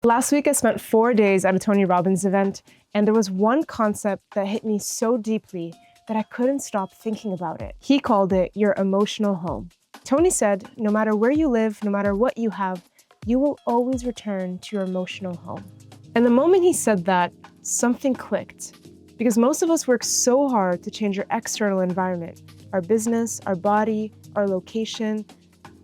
Last week, I spent 4 days at a Tony Robbins event, and there was one concept that hit me so deeply that I couldn't stop thinking about it. He called it your emotional home. Tony said, no matter where you live, no matter what you have, you will always return to your emotional home. And the moment he said that, something clicked. Because most of us work so hard to change our external environment, our business, our body, our location,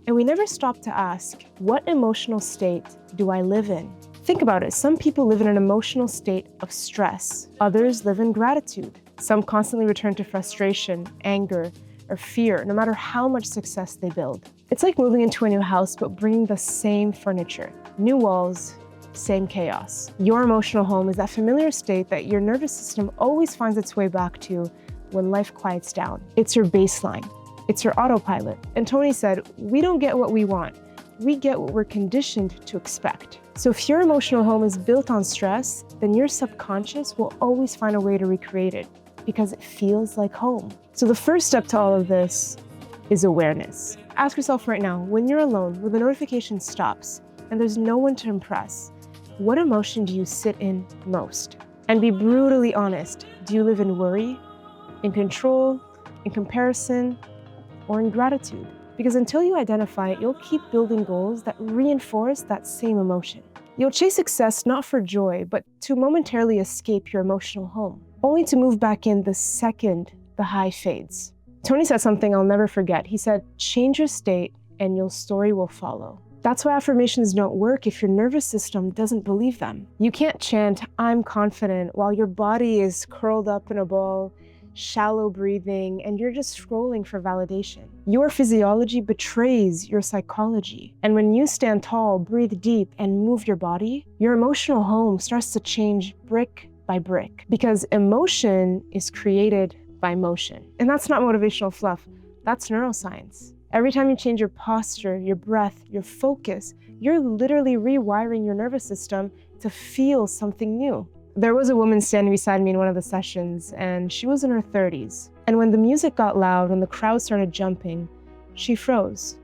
and we never stop to ask, what emotional state do I live in? Think about it. Some people live in an emotional state of stress. Others live in gratitude. Some constantly return to frustration, anger, or fear, no matter how much success they build. It's like moving into a new house, but bringing the same furniture. New walls, same chaos. Your emotional home is that familiar state that your nervous system always finds its way back to when life quiets down. It's your baseline. It's your autopilot. And Tony said, we don't get what we want. We get what we're conditioned to expect. So if your emotional home is built on stress, then your subconscious will always find a way to recreate it because it feels like home. So the first step to all of this is awareness. Ask yourself right now, when you're alone, when the notification stops and there's no one to impress, what emotion do you sit in most? And be brutally honest. Do you live in worry, in control, in comparison, or in gratitude? Because until you identify it, you'll keep building goals that reinforce that same emotion. You'll chase success not for joy, but to momentarily escape your emotional home, only to move back in the second the high fades. Tony said something I'll never forget. He said, change your state and your story will follow. That's why affirmations don't work if your nervous system doesn't believe them. You can't chant, I'm confident, while your body is curled up in a ball, shallow breathing, and you're just scrolling for validation. Your physiology betrays your psychology. And when you stand tall, breathe deep, and move your body, your emotional home starts to change brick by brick. Because emotion is created by motion. And that's not motivational fluff, that's neuroscience. Every time you change your posture, your breath, your focus, you're literally rewiring your nervous system to feel something new. There was a woman standing beside me in one of the sessions, and she was in her 30s. And when the music got loud and the crowd started jumping, she froze.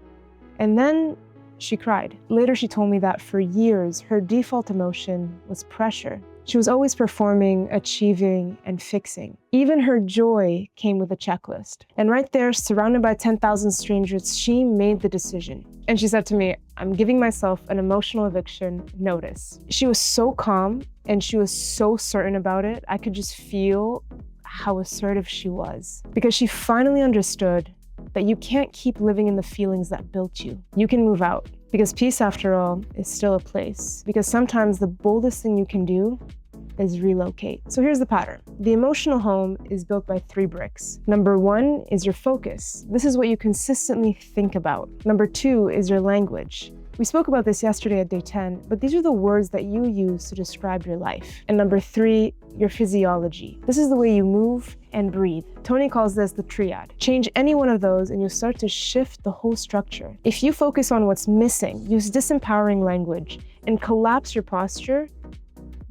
And then she cried. Later, she told me that for years, her default emotion was pressure. She was always performing, achieving, and fixing. Even her joy came with a checklist. And right there, surrounded by 10,000 strangers, she made the decision. And she said to me, I'm giving myself an emotional eviction notice. She was so calm and she was so certain about it. I could just feel how assertive she was because she finally understood that you can't keep living in the feelings that built you. You can move out because peace, after all, is still a place. Because sometimes the boldest thing you can do is relocate. So here's the pattern. The emotional home is built by 3 bricks. Number 1 is your focus. This is what you consistently think about. Number 2 is your language. We spoke about this yesterday at day 10, but these are the words that you use to describe your life. And number 3, your physiology. This is the way you move and breathe. Tony calls this the triad. Change any one of those and you'll start to shift the whole structure. If you focus on what's missing, use disempowering language, and collapse your posture,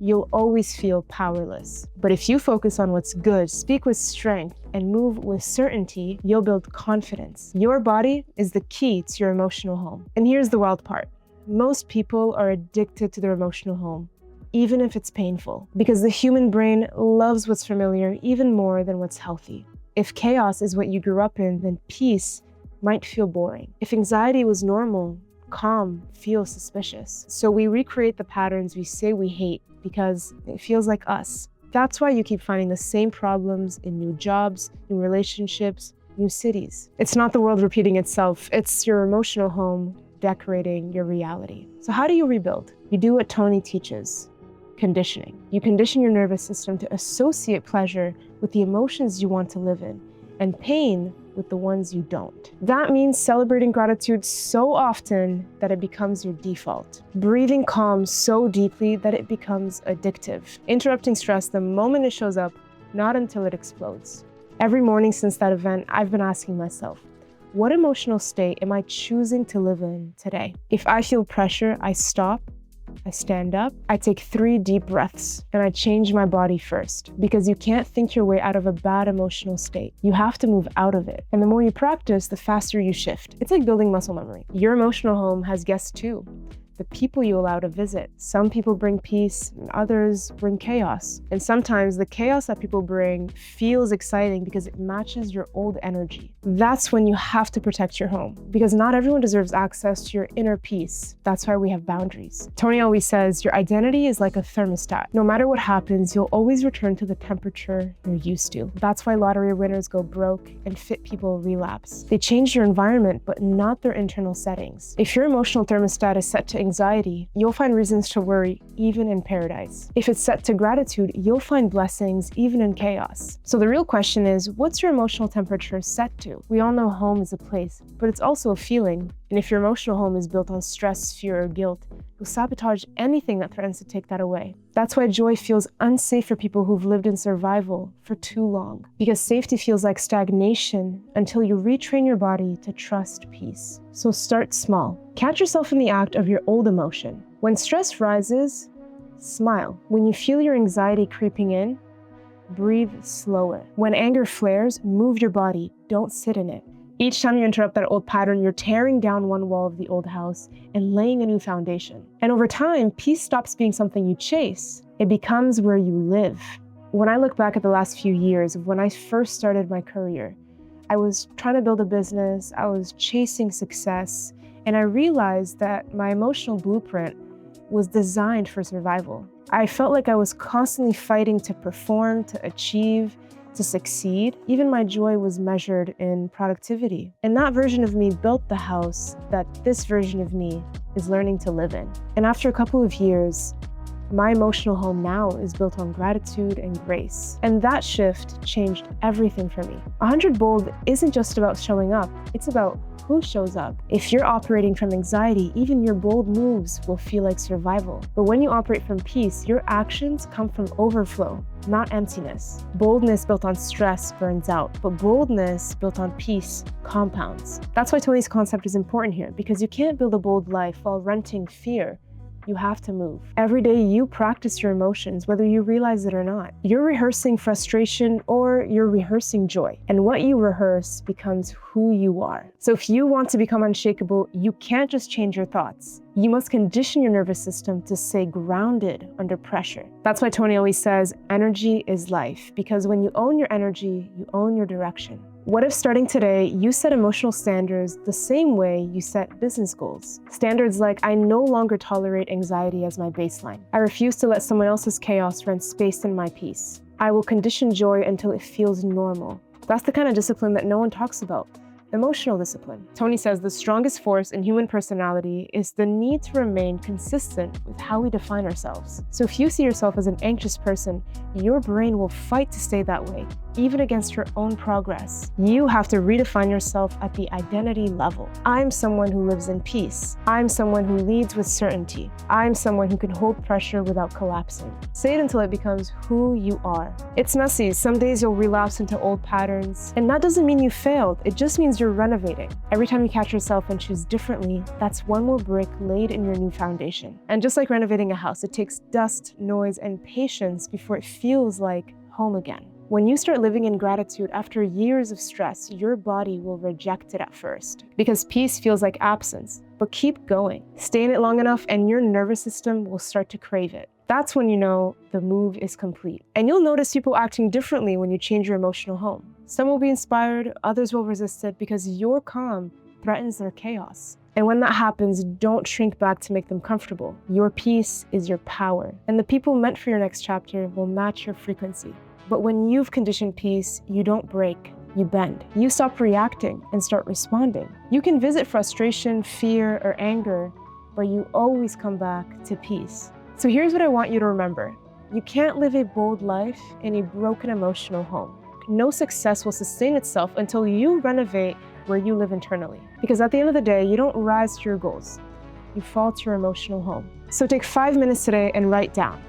you'll always feel powerless. But if you focus on what's good, speak with strength, and move with certainty, you'll build confidence. Your body is the key to your emotional home. And here's the wild part. Most people are addicted to their emotional home, even if it's painful, because the human brain loves what's familiar even more than what's healthy. If chaos is what you grew up in, then peace might feel boring. If anxiety was normal, calm feels suspicious. So we recreate the patterns we say we hate because it feels like us. That's why you keep finding the same problems in new jobs, new relationships, new cities. It's not the world repeating itself, it's your emotional home decorating your reality. So how do you rebuild? You do what Tony teaches, conditioning. You condition your nervous system to associate pleasure with the emotions you want to live in, and pain with the ones you don't. That means celebrating gratitude so often that it becomes your default. Breathing calm so deeply that it becomes addictive. Interrupting stress the moment it shows up, not until it explodes. Every morning since that event, I've been asking myself, what emotional state am I choosing to live in today? If I feel pressure, I stop, I stand up, I take 3 deep breaths, and I change my body first. Because you can't think your way out of a bad emotional state. You have to move out of it. And the more you practice, the faster you shift. It's like building muscle memory. Your emotional home has guests too. the people you allow to visit. Some people bring peace, and others bring chaos. And sometimes the chaos that people bring feels exciting because it matches your old energy. That's when you have to protect your home, because not everyone deserves access to your inner peace. That's why we have boundaries. Tony always says, your identity is like a thermostat. No matter what happens, you'll always return to the temperature you're used to. That's why lottery winners go broke and fit people relapse. They change their environment, but not their internal settings. If your emotional thermostat is set to anxiety, you'll find reasons to worry even in paradise. If it's set to gratitude, you'll find blessings even in chaos. So the real question is, what's your emotional temperature set to? We all know home is a place, but it's also a feeling. And if your emotional home is built on stress, fear, or guilt, you'll sabotage anything that threatens to take that away. That's why joy feels unsafe for people who've lived in survival for too long. Because safety feels like stagnation until you retrain your body to trust peace. So start small. Catch yourself in the act of your old emotion. When stress rises, smile. When you feel your anxiety creeping in, breathe slower. When anger flares, move your body. Don't sit in it. Each time you interrupt that old pattern, you're tearing down one wall of the old house and laying a new foundation. And over time, peace stops being something you chase. It becomes where you live. When I look back at the last few years of when I first started my career, I was trying to build a business, I was chasing success, and I realized that my emotional blueprint was designed for survival. I felt like I was constantly fighting to perform, to achieve, to succeed. Even my joy was measured in productivity. And that version of me built the house that this version of me is learning to live in. And after a couple of years, my emotional home now is built on gratitude and grace. And that shift changed everything for me. 100 Bold isn't just about showing up, it's about who shows up. If you're operating from anxiety, even your bold moves will feel like survival. But when you operate from peace, your actions come from overflow, not emptiness. Boldness built on stress burns out, but boldness built on peace compounds. That's why Tony's concept is important here, because you can't build a bold life while renting fear. You have to move. Every day you practice your emotions, whether you realize it or not. You're rehearsing frustration or you're rehearsing joy. And what you rehearse becomes who you are. So if you want to become unshakable, you can't just change your thoughts. You must condition your nervous system to stay grounded under pressure. That's why Tony always says, energy is life, because when you own your energy, you own your direction. What if starting today, you set emotional standards the same way you set business goals? Standards like, I no longer tolerate anxiety as my baseline. I refuse to let someone else's chaos rent space in my peace. I will condition joy until it feels normal. That's the kind of discipline that no one talks about. Emotional discipline. Tony says the strongest force in human personality is the need to remain consistent with how we define ourselves. So if you see yourself as an anxious person, your brain will fight to stay that way, even against your own progress. You have to redefine yourself at the identity level. I'm someone who lives in peace. I'm someone who leads with certainty. I'm someone who can hold pressure without collapsing. Say it until it becomes who you are. It's messy. Some days you'll relapse into old patterns, and that doesn't mean you failed. It just means you're renovating. Every time you catch yourself and choose differently, that's one more brick laid in your new foundation. And just like renovating a house, it takes dust, noise, and patience before it feels like home again. When you start living in gratitude after years of stress, your body will reject it at first because peace feels like absence. But keep going. Stay in it long enough and your nervous system will start to crave it. That's when you know the move is complete. And you'll notice people acting differently when you change your emotional home. Some will be inspired, others will resist it because your calm threatens their chaos. And when that happens, don't shrink back to make them comfortable. Your peace is your power. And the people meant for your next chapter will match your frequency. But when you've conditioned peace, you don't break, you bend. You stop reacting and start responding. You can visit frustration, fear, or anger, but you always come back to peace. So here's what I want you to remember. You can't live a bold life in a broken emotional home. No success will sustain itself until you renovate where you live internally. Because at the end of the day, you don't rise to your goals. You fall to your emotional home. So take 5 minutes today and write down.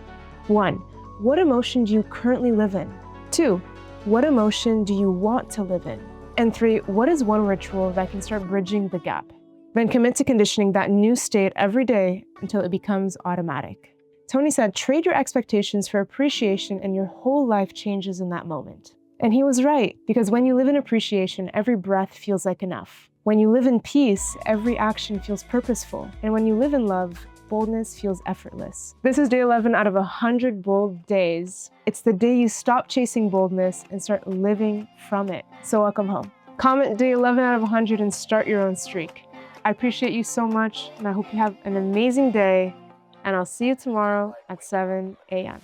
1. What emotion do you currently live in? 2. What emotion do you want to live in? And 3. What is one ritual that can start bridging the gap? Then commit to conditioning that new state every day until it becomes automatic. Tony said, trade your expectations for appreciation and your whole life changes in that moment. And he was right, because when you live in appreciation, every breath feels like enough. When you live in peace, every action feels purposeful. And when you live in love, boldness feels effortless. This is day 11 out of 100 bold days. It's the day you stop chasing boldness and start living from it. So welcome home. Comment day 11 out of 100 and start your own streak. I appreciate you so much, and I hope you have an amazing day, and I'll see you tomorrow at 7 a.m.